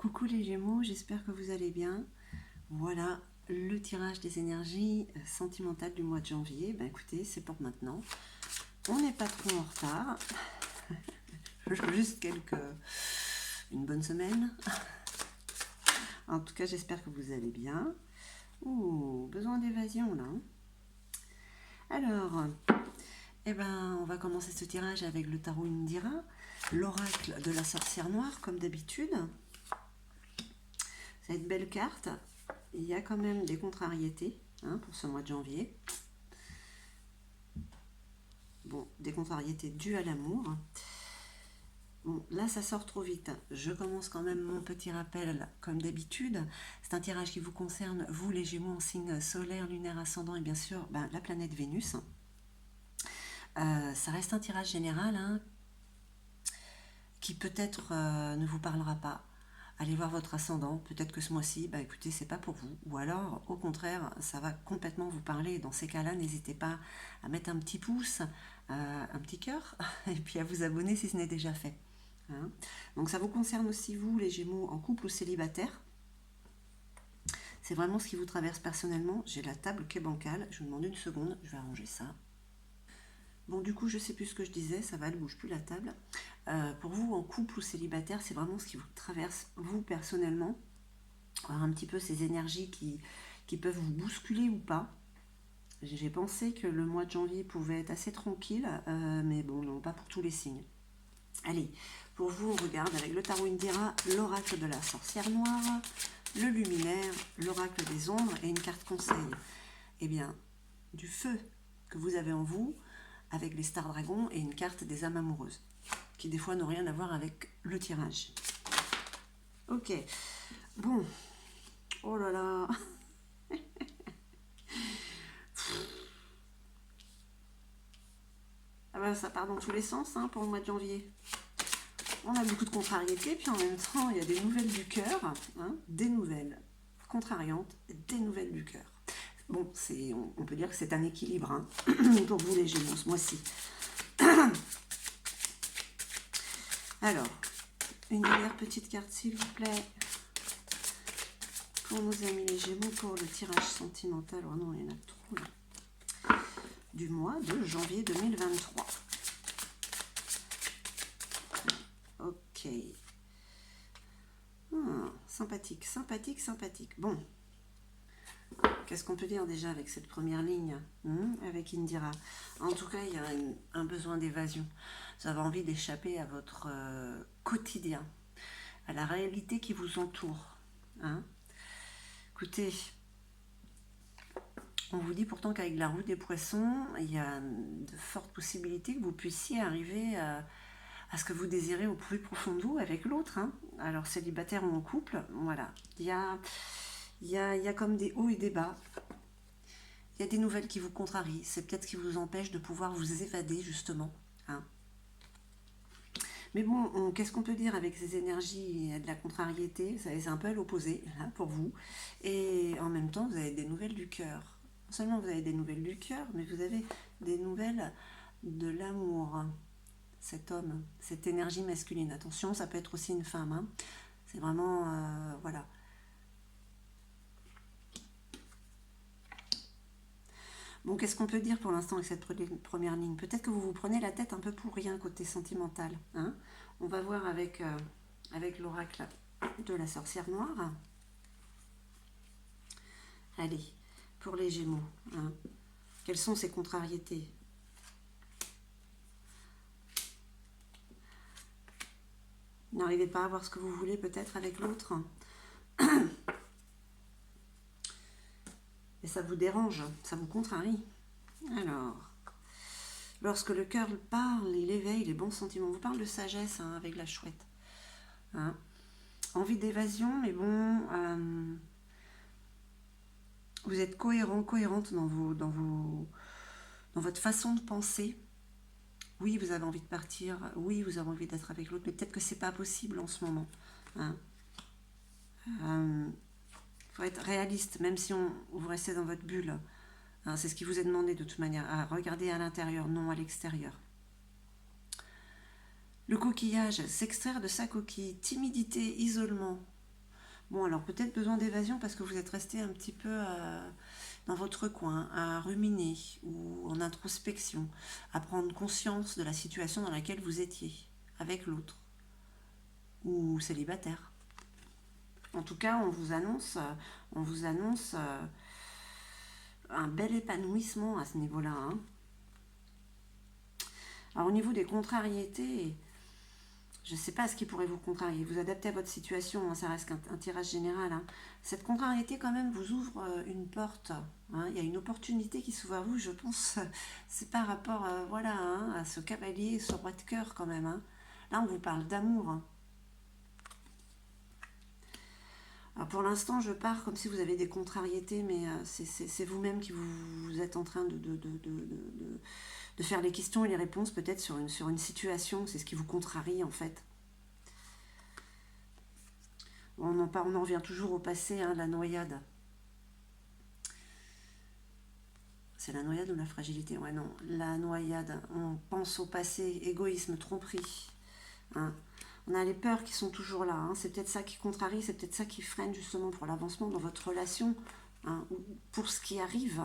Coucou les Gémeaux, j'espère que vous allez bien. Voilà le tirage des énergies sentimentales du mois de janvier. Ben écoutez, c'est pour maintenant. On n'est pas trop en retard. Juste une bonne semaine. En tout cas, j'espère que vous allez bien. Ouh, besoin d'évasion là. Alors, on va commencer ce tirage avec le tarot Indira, l'oracle de la sorcière noire, comme d'habitude. Ça va être belle carte. Il y a quand même des contrariétés pour ce mois de janvier. Bon, des contrariétés dues à l'amour. Bon, là, ça sort trop vite. Je commence quand même mon petit rappel, comme d'habitude. C'est un tirage qui vous concerne, vous les Gémeaux en signe solaire, lunaire, ascendant et bien sûr la planète Vénus. Ça reste un tirage général qui peut-être ne vous parlera pas. Allez voir votre ascendant, peut-être que ce mois-ci, écoutez, c'est pas pour vous. Ou alors, au contraire, ça va complètement vous parler. Dans ces cas-là, n'hésitez pas à mettre un petit pouce, un petit cœur, et puis à vous abonner si ce n'est déjà fait. Donc ça vous concerne aussi vous, les Gémeaux, en couple ou célibataire. C'est vraiment ce qui vous traverse personnellement. J'ai la table qui est bancale. Je vous demande une seconde, je vais arranger ça. Bon, du coup, je sais plus ce que je disais, ça va, elle bouge plus la table. Pour vous, en couple ou célibataire, c'est vraiment ce qui vous traverse, vous, personnellement. Alors, un petit peu ces énergies qui peuvent vous bousculer ou pas. J'ai pensé que le mois de janvier pouvait être assez tranquille, mais bon, non, pas pour tous les signes. Allez, pour vous, on regarde avec le tarot Indira, l'oracle de la sorcière noire, le luminaire, l'oracle des ombres et une carte conseil. Eh bien, du feu que vous avez en vous, avec les stars dragons et une carte des âmes amoureuses, qui des fois n'ont rien à voir avec le tirage. Ok, bon, oh là là. Ah ben, ça part dans tous les sens pour le mois de janvier. On a beaucoup de contrariétés, puis en même temps, il y a des nouvelles du cœur, des nouvelles contrariantes, des nouvelles du cœur. Bon, on peut dire que c'est un équilibre pour vous les Gémeaux ce mois-ci. Alors, une dernière petite carte s'il vous plaît, pour nos amis les Gémeaux, pour le tirage sentimental. Oh non, il y en a trop là. Du mois de janvier 2023. Ok. Sympathique, sympathique, sympathique. Bon. Qu'est-ce qu'on peut dire déjà avec cette première ligne avec Indira? En tout cas, il y a un besoin d'évasion. Vous avez envie d'échapper à votre quotidien, à la réalité qui vous entoure. Écoutez, on vous dit pourtant qu'avec la roue des poissons, il y a de fortes possibilités que vous puissiez arriver à ce que vous désirez au plus profond de vous avec l'autre. Alors, célibataire ou en couple, voilà. Il y a comme des hauts et des bas. Il y a des nouvelles qui vous contrarient. C'est peut-être ce qui vous empêche de pouvoir vous évader, justement. Mais bon, qu'est-ce qu'on peut dire avec ces énergies de la contrariété? C'est un peu à l'opposé pour vous. Et en même temps, vous avez des nouvelles du cœur. Non seulement vous avez des nouvelles du cœur, mais vous avez des nouvelles de l'amour. Cet homme, cette énergie masculine. Attention, ça peut être aussi une femme. C'est vraiment, voilà. Bon, qu'est-ce qu'on peut dire pour l'instant avec cette première ligne? Peut-être que vous vous prenez la tête un peu pour rien côté sentimental. On va voir avec l'oracle de la sorcière noire. Allez, pour les Gémeaux. Quelles sont ces contrariétés? N'arrivez pas à voir ce que vous voulez peut-être avec l'autre. Et ça vous dérange, ça vous contrarie. Alors, lorsque le cœur parle, il éveille les bons sentiments. On vous parle de sagesse avec la chouette. Envie d'évasion, mais bon, vous êtes cohérent, cohérente dans votre façon de penser. Oui, vous avez envie de partir. Oui, vous avez envie d'être avec l'autre, mais peut-être que c'est pas possible en ce moment. Faut être réaliste, même si vous restez dans votre bulle. C'est ce qui vous est demandé de toute manière, à regarder à l'intérieur, non à l'extérieur. Le coquillage, s'extraire de sa coquille, timidité, isolement. Bon, alors peut-être besoin d'évasion parce que vous êtes resté un petit peu dans votre coin, à ruminer ou en introspection, à prendre conscience de la situation dans laquelle vous étiez, avec l'autre, ou célibataire. En tout cas, on vous annonce un bel épanouissement à ce niveau-là, hein. Alors au niveau des contrariétés, je ne sais pas ce qui pourrait vous contrarier. Vous adaptez à votre situation, hein, ça reste un tirage général, hein. Cette contrariété quand même vous ouvre une porte, hein. Il y a une opportunité qui s'ouvre à vous, je pense. C'est par rapport voilà, hein, à ce cavalier, ce roi de cœur quand même, hein. Là on vous parle d'amour, hein. Alors pour l'instant, je pars comme si vous avez des contrariétés, mais c'est vous-même qui vous êtes en train de faire les questions et les réponses peut-être sur une situation. C'est ce qui vous contrarie en fait. On en revient toujours au passé, hein, la noyade. C'est la noyade ou la fragilité? Ouais, non, la noyade. On pense au passé, égoïsme, tromperie, hein. On a les peurs qui sont toujours là, hein. C'est peut-être ça qui contrarie, c'est peut-être ça qui freine justement pour l'avancement dans votre relation, hein, ou pour ce qui arrive.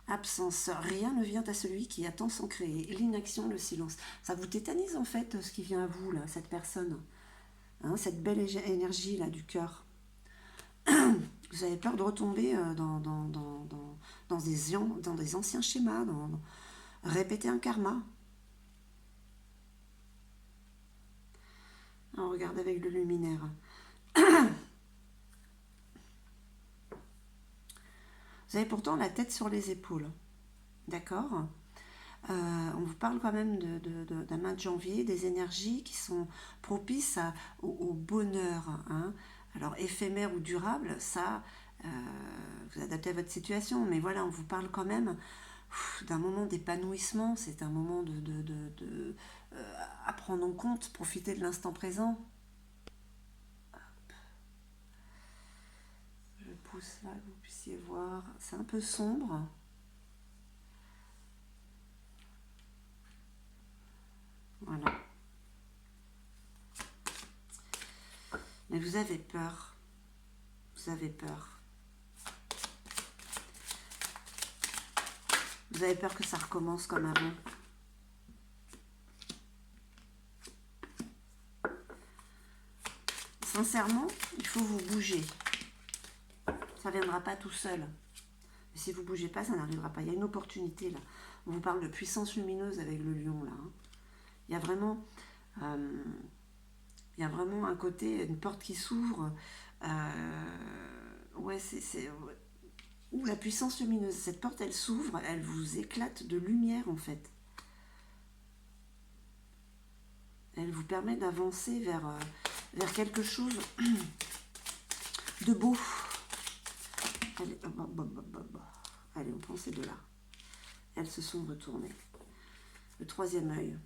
Absence, rien ne vient à celui qui attend sans créer. L'inaction, le silence. Ça vous tétanise en fait ce qui vient à vous, là, cette personne, hein, cette belle énergie là du cœur. Vous avez peur de retomber dans des anciens schémas, répéter un karma. On regarde avec le luminaire. Vous avez pourtant la tête sur les épaules. D'accord. On vous parle quand même d'un mois de janvier, des énergies qui sont propices au bonheur, hein. Alors éphémère ou durable, ça, vous adaptez à votre situation, mais voilà, on vous parle quand même d'un moment d'épanouissement, c'est un moment à prendre en compte, profiter de l'instant présent. Je pousse là, que vous puissiez voir, c'est un peu sombre. Voilà. Mais vous avez peur. Vous avez peur. Vous avez peur que ça recommence comme avant. Sincèrement, il faut vous bouger. Ça ne viendra pas tout seul. Et si vous ne bougez pas, ça n'arrivera pas. Il y a une opportunité là. On vous parle de puissance lumineuse avec le lion là, hein. Il y a vraiment... il y a vraiment un côté, une porte qui s'ouvre. Ouais, Ouh, la puissance lumineuse. Cette porte, elle s'ouvre, elle vous éclate de lumière en fait. Elle vous permet d'avancer vers quelque chose de beau. Allez, allez, on prend ces deux-là. Elles se sont retournées. Le troisième œil.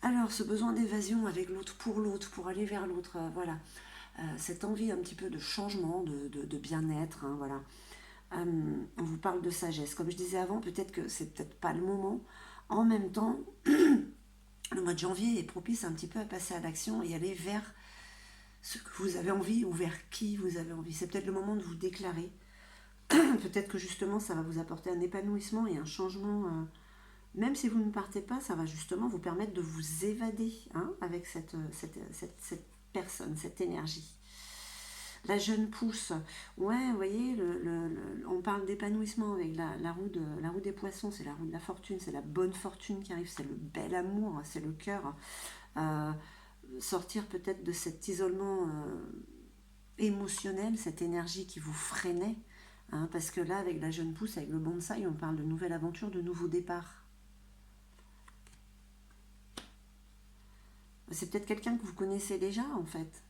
Alors, ce besoin d'évasion avec l'autre, pour aller vers l'autre, voilà. Cette envie un petit peu de changement, de bien-être, hein, voilà. On vous parle de sagesse. Comme je disais avant, peut-être que c'est peut-être pas le moment. En même temps, le mois de janvier est propice un petit peu à passer à l'action et aller vers ce que vous avez envie ou vers qui vous avez envie. C'est peut-être le moment de vous déclarer. Peut-être que justement, ça va vous apporter un épanouissement et un changement. Même si vous ne partez pas, ça va justement vous permettre de vous évader, hein, avec cette personne, cette énergie. La jeune pousse, ouais, vous voyez, on parle d'épanouissement avec la roue des poissons, c'est la roue de la fortune, c'est la bonne fortune qui arrive, c'est le bel amour, c'est le cœur. Euh, Sortir peut-être de cet isolement émotionnel, cette énergie qui vous freinait, hein, parce que là, avec la jeune pousse, avec le bonsaï, on parle de nouvelle aventure, de nouveau départ. C'est peut-être quelqu'un que vous connaissez déjà, en fait.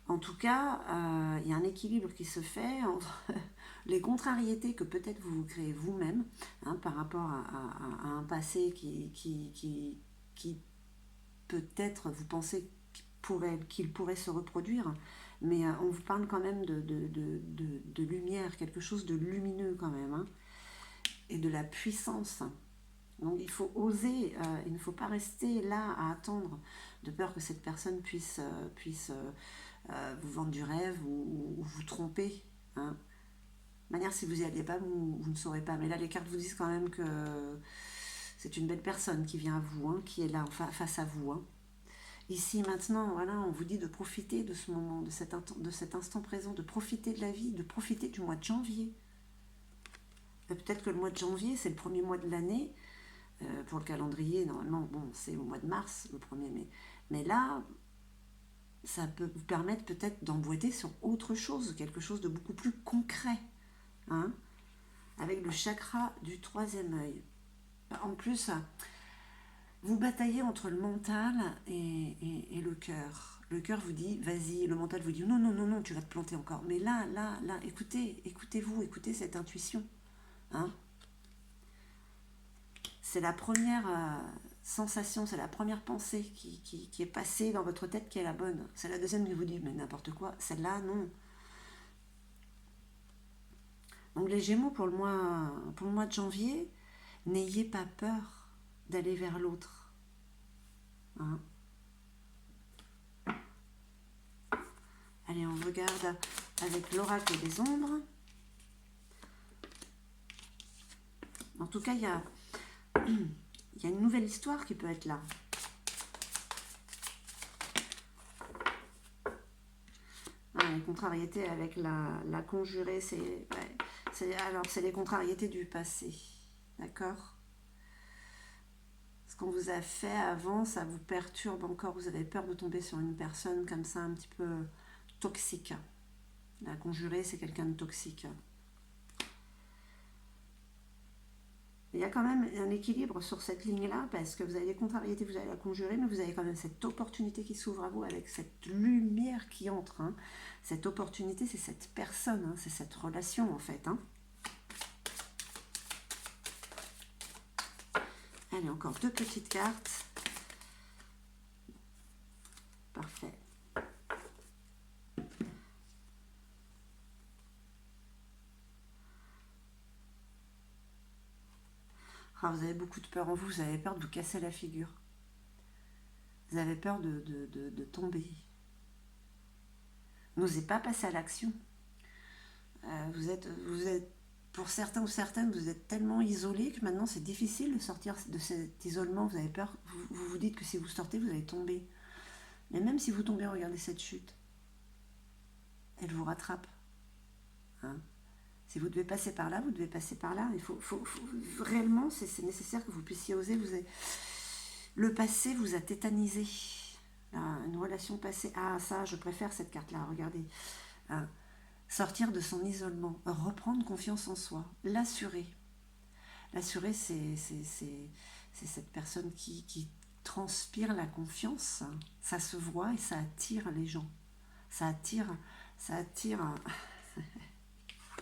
En tout cas, il y a un équilibre qui se fait entre les contrariétés que peut-être vous vous créez vous-même, hein, par rapport à un passé qui peut-être vous pensez qu'il pourrait se reproduire, mais on vous parle quand même de lumière, quelque chose de lumineux quand même, hein, et de la puissance. Donc il faut oser, il ne faut pas rester là à attendre, de peur que cette personne puisse vous vendre du rêve ou vous tromper. Hein. De manière, si vous n'y alliez pas, vous ne saurez pas. Mais là, les cartes vous disent quand même que c'est une belle personne qui vient à vous, hein, qui est là face à vous. Hein. Ici, maintenant, voilà, on vous dit de profiter de ce moment, de cet instant présent, de profiter de la vie, de profiter du mois de janvier. Peut-être que le mois de janvier, c'est le premier mois de l'année. Pour le calendrier, normalement, bon, c'est au mois de mars, le 1er mai. Mais là, ça peut vous permettre peut-être d'emboîter sur autre chose, quelque chose de beaucoup plus concret. Hein, avec le chakra du 3e œil. En plus, vous bataillez entre le mental et le cœur. Le cœur vous dit, vas-y, le mental vous dit, non, non, non, non, tu vas te planter encore. Mais là, écoutez-vous, écoutez cette intuition. Hein. C'est la première sensation, c'est la première pensée qui est passée dans votre tête qui est la bonne. C'est la deuxième qui vous dit, mais n'importe quoi, celle-là, non. Donc les Gémeaux, pour le mois de janvier, n'ayez pas peur d'aller vers l'autre. Hein. Allez, on regarde avec l'oracle des ombres. En tout cas, il y a une nouvelle histoire qui peut être là. Les contrariétés avec la conjurée, c'est les contrariétés du passé. D'accord ? Ce qu'on vous a fait avant, ça vous perturbe encore. Vous avez peur de tomber sur une personne comme ça, un petit peu toxique. La conjurée, c'est quelqu'un de toxique. Il y a quand même un équilibre sur cette ligne-là, parce que vous avez les contrariétés, vous avez la conjurée, mais vous avez quand même cette opportunité qui s'ouvre à vous avec cette lumière qui entre. Hein. Cette opportunité, c'est cette personne, hein, c'est cette relation en fait. Hein. Allez, encore 2 petites cartes. Parfait. Ah, vous avez beaucoup de peur en vous, vous avez peur de vous casser la figure. Vous avez peur de tomber. N'osez pas passer à l'action. Vous êtes, pour certains ou certaines, vous êtes tellement isolés que maintenant c'est difficile de sortir de cet isolement. Vous avez peur, vous vous dites que si vous sortez, vous allez tomber. Mais même si vous tombez, regardez cette chute. Elle vous rattrape. Hein. Si vous devez passer par là, vous devez passer par là. Il faut réellement, c'est nécessaire que vous puissiez oser. Le passé vous a tétanisé. Une relation passée. Ah, ça, je préfère cette carte-là. Regardez. Sortir de son isolement. Reprendre confiance en soi. L'assurer. L'assurer, c'est cette personne qui transpire la confiance. Ça se voit et ça attire les gens. Ça attire.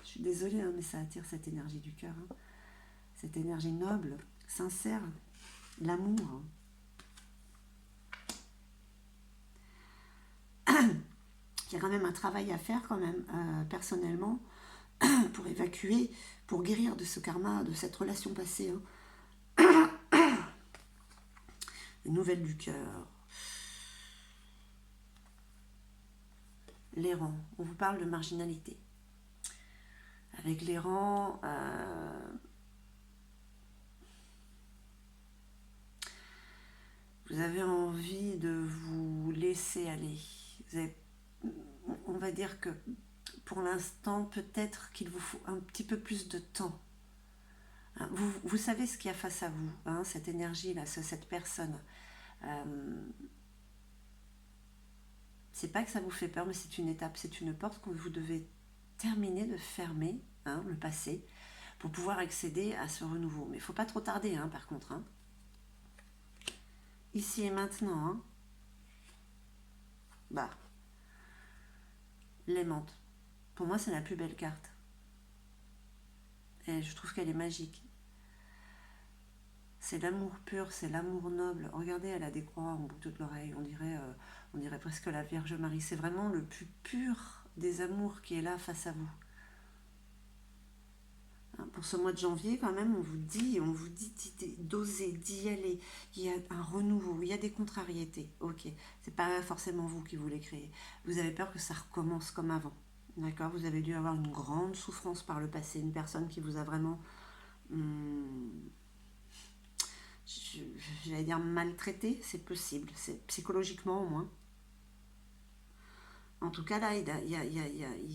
Je suis désolée, hein, mais ça attire cette énergie du cœur. Hein. Cette énergie noble, sincère, l'amour. Il y a quand même un travail à faire quand même, personnellement, pour évacuer, pour guérir de ce karma, de cette relation passée. Hein. Les nouvelles du cœur. Les rangs. On vous parle de marginalité. Avec les rangs, vous avez envie de vous laisser aller. On va dire que pour l'instant, peut-être qu'il vous faut un petit peu plus de temps. Vous savez ce qu'il y a face à vous, hein, cette énergie-là, cette personne. C'est pas que ça vous fait peur, mais c'est une étape, c'est une porte que vous devez terminer de fermer, hein, le passé, pour pouvoir accéder à ce renouveau. Mais il ne faut pas trop tarder, hein, par contre. Hein. Ici et maintenant, hein. L'aimante. Pour moi, c'est la plus belle carte. Et je trouve qu'elle est magique. C'est l'amour pur, c'est l'amour noble. Regardez, elle a des croix en boucle de l'oreille. On dirait presque la Vierge Marie. C'est vraiment le plus pur des amours qui est là face à vous. Hein, pour ce mois de janvier, quand même, on vous dit d'oser, d'y aller. Il y a un renouveau, il y a des contrariétés. Ok, c'est pas forcément vous qui voulez créer. Vous avez peur que ça recommence comme avant. D'accord. Vous avez dû avoir une grande souffrance par le passé, une personne qui vous a vraiment, hum, j'allais dire maltraité, c'est possible, c'est psychologiquement au moins. En tout cas, là, il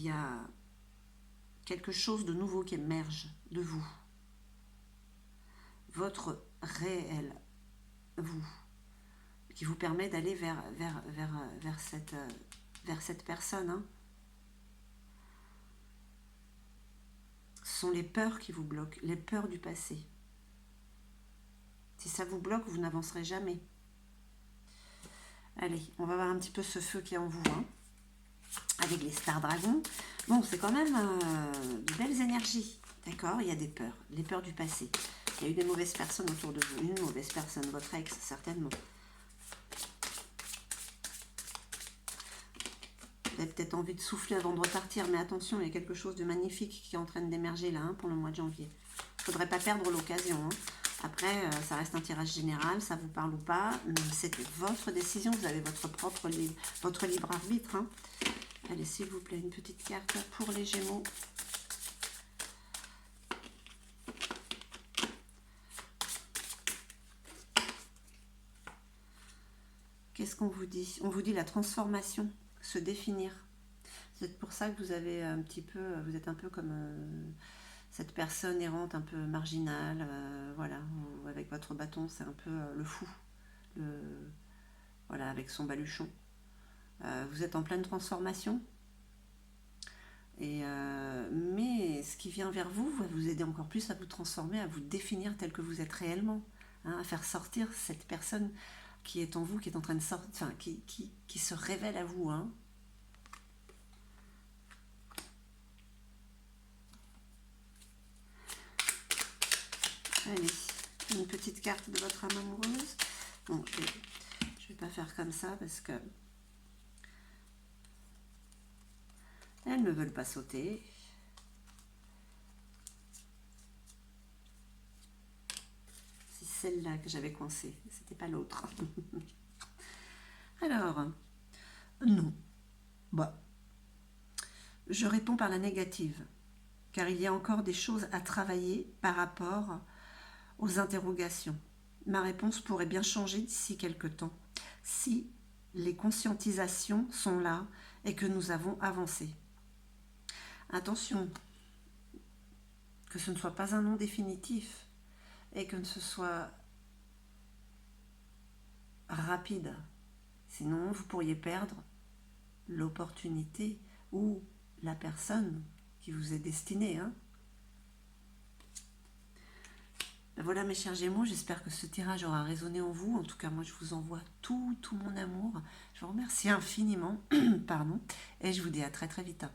y a quelque chose de nouveau qui émerge de vous, votre réel vous, qui vous permet d'aller vers cette personne. Hein. Ce sont les peurs qui vous bloquent, les peurs du passé. Si ça vous bloque, vous n'avancerez jamais. Allez, on va voir un petit peu ce feu qui est en vous, hein, avec les stars dragons. Bon, c'est quand même de belles énergies, d'accord. Il y a des peurs, les peurs du passé. Il y a eu des mauvaises personnes autour de vous, une mauvaise personne, votre ex, certainement. Vous avez peut-être envie de souffler avant de repartir, mais attention, il y a quelque chose de magnifique qui est en train d'émerger là, hein, pour le mois de janvier. Il ne faudrait pas perdre l'occasion. Hein. Après, ça reste un tirage général, ça vous parle ou pas, c'est votre décision, vous avez votre libre arbitre. Hein. Allez, s'il vous plaît, une petite carte pour les Gémeaux. Qu'est-ce qu'on vous dit? On vous dit la transformation, se définir. C'est pour ça que vous avez un petit peu, vous êtes un peu comme cette personne errante, un peu marginale, voilà, avec votre bâton, c'est un peu le fou, voilà, avec son baluchon. Vous êtes en pleine transformation, mais ce qui vient vers vous va vous aider encore plus à vous transformer, à vous définir tel que vous êtes réellement, hein, à faire sortir cette personne qui est en vous, qui est en train de sortir, enfin, qui se révèle à vous. Hein. Allez, une petite carte de votre âme amoureuse. Bon, je vais pas faire comme ça parce que elles ne veulent pas sauter. C'est celle-là que j'avais coincée, c'était pas l'autre. Alors, non. Bah, je réponds par la négative, car il y a encore des choses à travailler par rapport aux interrogations. Ma réponse pourrait bien changer d'ici quelque temps, si les conscientisations sont là et que nous avons avancé. Attention, que ce ne soit pas un non définitif et que ce soit rapide. Sinon, vous pourriez perdre l'opportunité ou la personne qui vous est destinée. Hein. Voilà mes chers Gémeaux, j'espère que ce tirage aura résonné en vous. En tout cas, moi je vous envoie tout mon amour. Je vous remercie infiniment, pardon, et je vous dis à très très vite.